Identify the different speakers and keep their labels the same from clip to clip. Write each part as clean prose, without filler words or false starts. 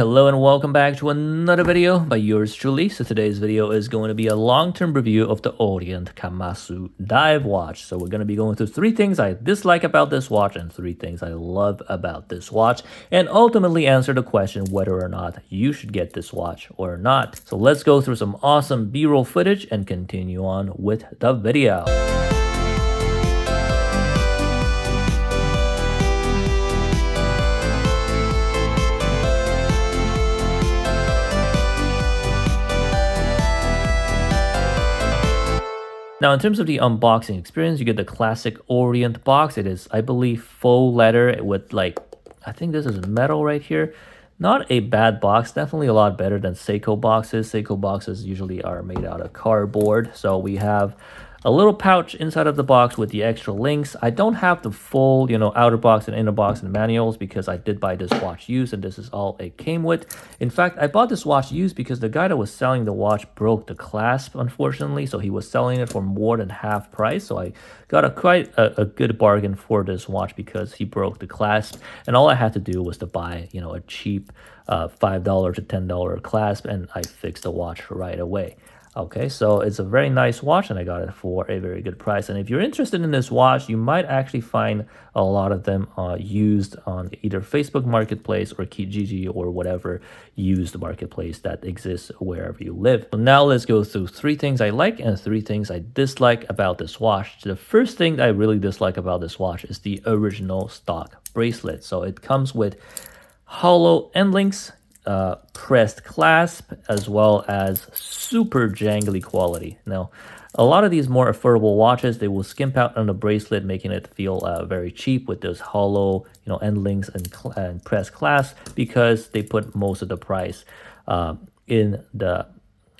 Speaker 1: Hello and welcome back to another video by yours truly. So today's video is going to be a long-term review of the Orient Kamasu dive watch. So we're going to be going through 3 things I dislike about this watch and 3 things I love about this watch, and ultimately answer the question whether or not you should get this watch or not. So let's go through some awesome B-roll footage and continue on with the video. Now, in terms of the unboxing experience, you get the classic Orient box. It is, I believe, faux leather with I think this is metal right here. Not a bad box, definitely a lot better than Seiko boxes. Seiko boxes usually are made out of cardboard. So we have a little pouch inside of the box with the extra links. I don't have the full, outer box and inner box and manuals because I did buy this watch used and this is all it came with. In fact, I bought this watch used because the guy that was selling the watch broke the clasp, unfortunately. So he was selling it for more than half price. So I got quite a good bargain for this watch because he broke the clasp. And all I had to do was to buy, a cheap $5 to $10 clasp, and I fixed the watch right away. Okay, so it's a very nice watch and I got it for a very good price. And if you're interested in this watch, you might actually find a lot of them used on either Facebook Marketplace or Kijiji or whatever used marketplace that exists wherever you live. So now let's go through 3 things I like and 3 things I dislike about this watch. The first thing I really dislike about this watch is the original stock bracelet. So it comes with hollow end links, pressed clasp, as well as super jangly quality. Now, a lot of these more affordable watches, they will skimp out on the bracelet, making it feel very cheap with those hollow, end links and pressed clasp, because they put most of the price in the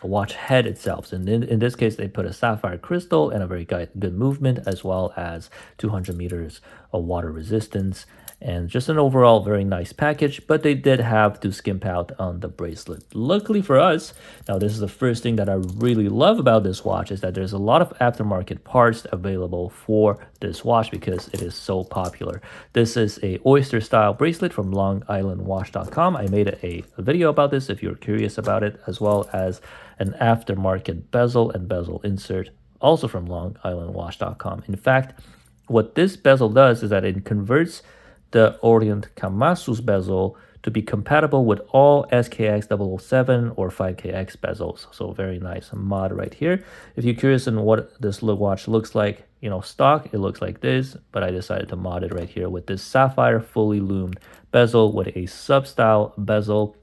Speaker 1: watch head itself. And in this case, they put a sapphire crystal and a very good movement, as well as 200 meters of water resistance, and just an overall very nice package. But they did have to skimp out on the bracelet. Luckily for us, now this is the first thing that I really love about this watch, is that there's a lot of aftermarket parts available for this watch because it is so popular. This is a oyster style bracelet from longislandwatch.com. I made a video about this if you're curious about it, as well as an aftermarket bezel and bezel insert, also from longislandwatch.com. In fact, what this bezel does is that it converts the Orient Kamasu's bezel to be compatible with all SKX007 or 5KX bezels. So very nice mod right here. If you're curious on what this watch looks like, stock, it looks like this, but I decided to mod it right here with this sapphire fully loomed bezel with a sub-style bezel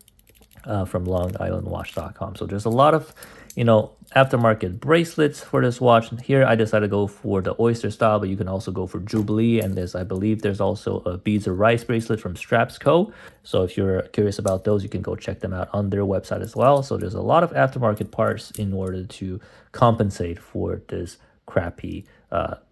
Speaker 1: from longislandwatch.com. So there's a lot of, aftermarket bracelets for this watch. Here I decided to go for the oyster style, but you can also go for Jubilee, and I believe there's also a beads of rice bracelet from Straps Co. So if you're curious about those, you can go check them out on their website as well. So there's a lot of aftermarket parts in order to compensate for this crappy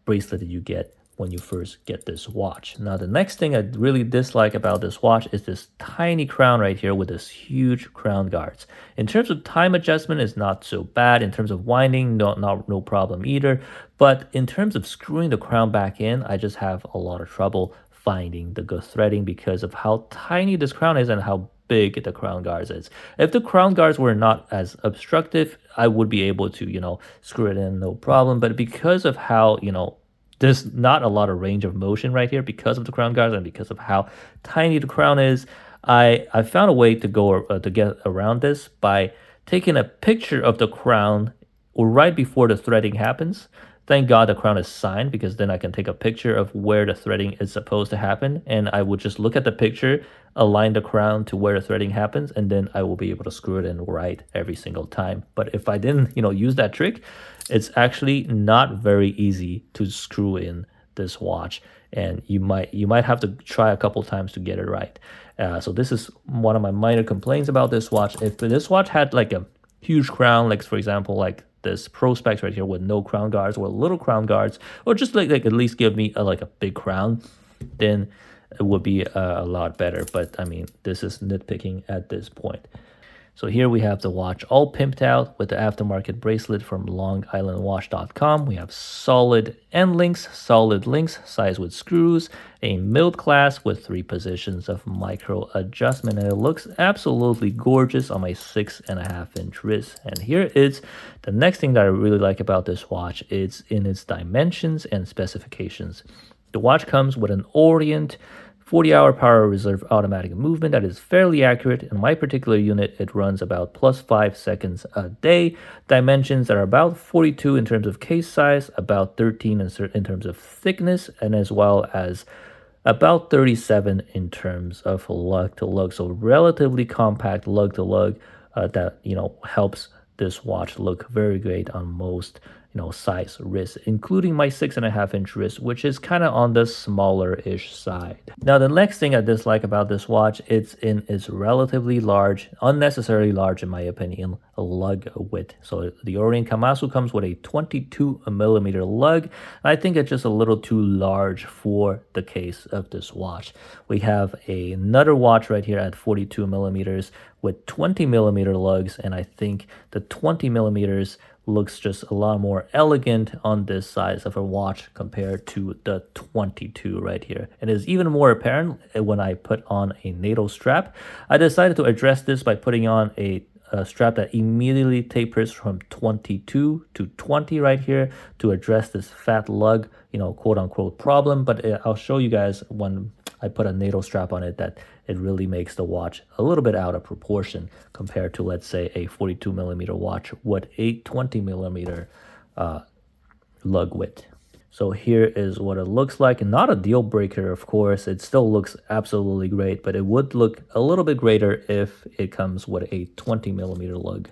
Speaker 1: bracelet that you get when you first get this watch. Now, the next thing I really dislike about this watch is this tiny crown right here with this huge crown guards. In terms of time adjustment, it's not so bad. In terms of winding, no problem either. But in terms of screwing the crown back in, I just have a lot of trouble finding the good threading because of how tiny this crown is and how big the crown guards is. If the crown guards were not as obstructive, I would be able to, screw it in, no problem. But because of how, there's not a lot of range of motion right here because of the crown guards and because of how tiny the crown is, I found a way to go to get around this by taking a picture of the crown right before the threading happens. Thank God the crown is signed, because then I can take a picture of where the threading is supposed to happen, and I would just look at the picture, align the crown to where the threading happens, and then I will be able to screw it in right every single time. But if I didn't, use that trick, it's actually not very easy to screw in this watch, and you might have to try a couple times to get it right. So this is one of my minor complaints about this watch. If this watch had like a huge crown, like for example, like this Pro Specs right here with no crown guards or little crown guards, or just like at least give me a big crown, then it would be a lot better. But I mean, this is nitpicking at this point. So here we have the watch all pimped out with the aftermarket bracelet from longislandwatch.com. We have solid end links, solid links, size with screws, a milled clasp with 3 positions of micro adjustment, and it looks absolutely gorgeous on my 6.5-inch wrist. And here is the next thing that I really like about this watch. It's in its dimensions and specifications. The watch comes with an Orient 40-hour power reserve automatic movement that is fairly accurate. In my particular unit, it runs about +5 seconds a day. Dimensions are about 42 in terms of case size, about 13 in terms of thickness, and as well as about 37 in terms of lug to lug. So relatively compact lug to lug that helps this watch look very great on most size wrist, including my 6.5-inch wrist, which is kind of on the smaller-ish side. Now, the next thing I dislike about this watch, it's in its relatively large, unnecessarily large in my opinion, lug width. So the Orient Kamasu comes with a 22mm lug. I think it's just a little too large for the case of this watch. We have another watch right here at 42mm with 20mm lugs, and I think the 20mm looks just a lot more elegant on this size of a watch compared to the 22 right here. It is even more apparent when I put on a NATO strap. I decided to address this by putting on a strap that immediately tapers from 22 to 20 right here to address this fat lug, quote unquote problem. But I'll show you guys when I put a NATO strap on it that it really makes the watch a little bit out of proportion compared to, let's say, a 42mm watch with a 20mm lug width. So here is what it looks like. Not a deal breaker, of course. It still looks absolutely great, but it would look a little bit greater if it comes with a 20mm lug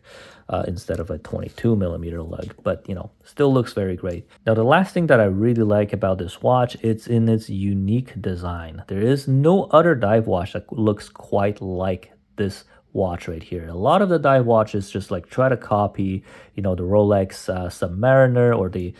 Speaker 1: instead of a 22mm lug. But, still looks very great. Now, the last thing that I really like about this watch, it's in its unique design. There is no other dive watch that looks quite like this watch right here. A lot of the dive watches just like try to copy, the Rolex Submariner or the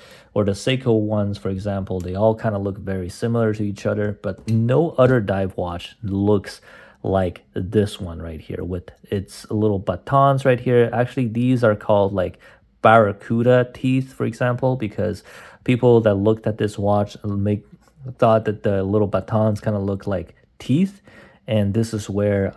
Speaker 1: Seiko ones, for example. They all kind of look very similar to each other, but no other dive watch looks like this one right here with its little batons right here. Actually, these are called like barracuda teeth, for example, because people that looked at this watch thought that the little batons kind of look like teeth, and this is where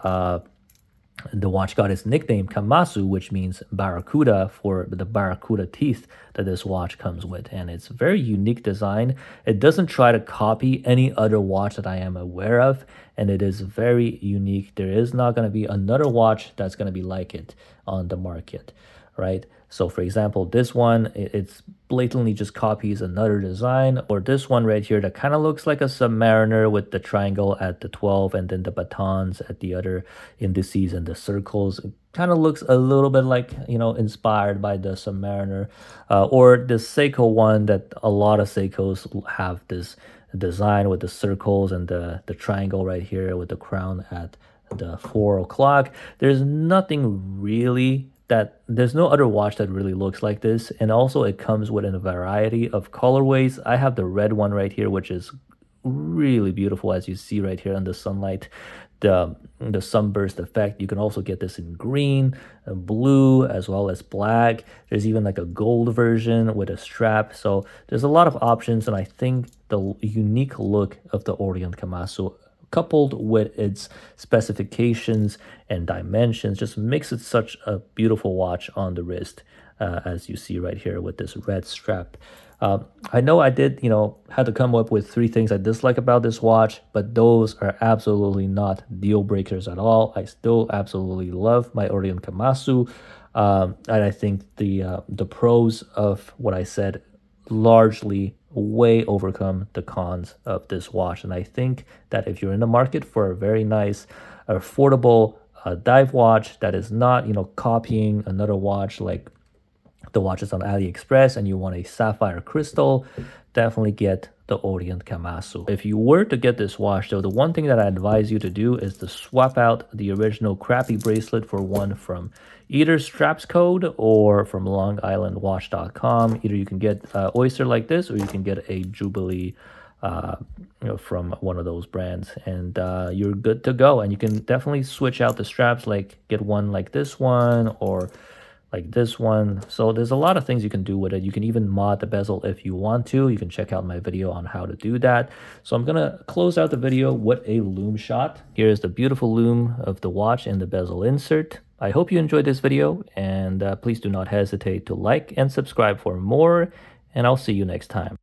Speaker 1: the watch got its nickname Kamasu, which means barracuda, for the barracuda teeth that this watch comes with. And it's a very unique design. It doesn't try to copy any other watch that I am aware of, and it is very unique. There is not going to be another watch that's going to be like it on the market, right? So for example, this one, it's blatantly just copies another design, or this one right here that kind of looks like a Submariner with the triangle at the 12 and then the batons at the other indices and the circles. It kind of looks a little bit like, inspired by the Submariner, or the Seiko one that a lot of Seikos have this design with the circles and the triangle right here with the crown at the 4 o'clock. There's nothing really there's no other watch that really looks like this, and also it comes with a variety of colorways. I have the red one right here, which is really beautiful, as you see right here on the sunlight, the sunburst effect. You can also get this in green and blue as well as black. There's even like a gold version with a strap. So there's a lot of options, and I think the unique look of the Orient Kamasu, coupled with its specifications and dimensions, just makes it such a beautiful watch on the wrist, as you see right here with this red strap. I know I did, had to come up with 3 things I dislike about this watch, but those are absolutely not deal breakers at all. I still absolutely love my Orient Kamasu, and I think the pros of what I said largely way overcome the cons of this watch. And I think that if you're in the market for a very nice, affordable dive watch that is not, copying another watch like the watches on AliExpress, and you want a sapphire crystal, definitely get the Orient Kamasu. If you were to get this watch though, the one thing that I advise you to do is to swap out the original crappy bracelet for one from either Straps Code or from longislandwatch.com. Either you can get Oyster like this, or you can get a Jubilee from one of those brands, and you're good to go. And you can definitely switch out the straps, like get one like this one or like this one. So there's a lot of things you can do with it. You can even mod the bezel if you want to. You can check out my video on how to do that. So I'm gonna close out the video with a loom shot. Here's the beautiful loom of the watch and the bezel insert. I hope you enjoyed this video, and please do not hesitate to like and subscribe for more, and I'll see you next time.